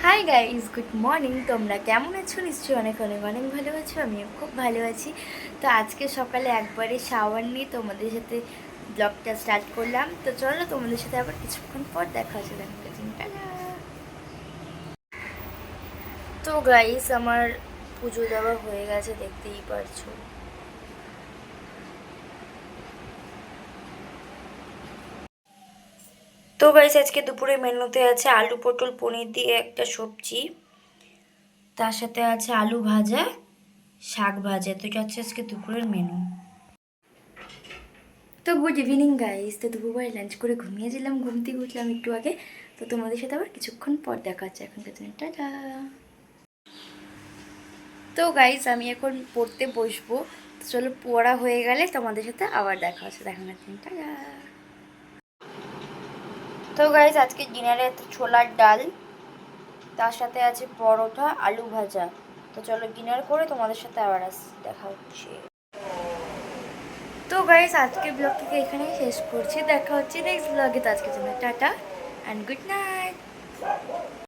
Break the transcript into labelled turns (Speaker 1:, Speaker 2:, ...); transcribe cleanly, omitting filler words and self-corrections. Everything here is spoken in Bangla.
Speaker 1: Hi guys, good morning. তোমরা কেমন আছো? নিশ্চয়ই অনেক অনেক অনেক ভালো আছো। আমিও খুব ভালো আছি। তো আজকে সকালে একবারে শাওয়ার নিয়ে তোমাদের সাথে ব্লগটা স্টার্ট করলাম। তো চলো, তোমাদের সাথে আবার কিছুক্ষণ পর দেখা হচ্ছে। তো গাইজ, আমার পুজো দেওয়া হয়ে গেছে, দেখতেই পারছো। তো গাইজ, আজকে দুপুরে মেনুতে আছে আলু পটল পনির দিয়ে একটা সবজি, তার সাথে আছে আলু ভাজা, শাক ভাজা। তো এটা হচ্ছে আজকে দুপুরের মেনু। তো গুড ইভিনিং গাইস। তো দুপুরবেলা লাঞ্চ করে ঘুমিয়েছিলাম, ঘুম থেকে উঠলাম একটু আগে। তো তোমাদের সাথে আবার কিছুক্ষণ পর দেখা হচ্ছে। এখন তো টাটা। তো গাইস, আমি এখন পড়তে বসবো। তো চলো, পড়া হয়ে গেলে তোমাদের সাথে আবার দেখা হচ্ছে। দেখা হচ্ছে, টাটা। তো গাইস, আজকে ডিনারে আছে ছোলার ডাল, তার সাথে আছে পরোটা আলু ভাজা। তো চলো ডিনার করে তোমাদের সাথে আবার দেখা হচ্ছে। তো গাইস, আজকের ব্লগটিকে এখানেই শেষ করছি। দেখা হচ্ছে নেক্সট ব্লগে। তো আজকের জন্য টাটা অ্যান্ড গুড নাইট।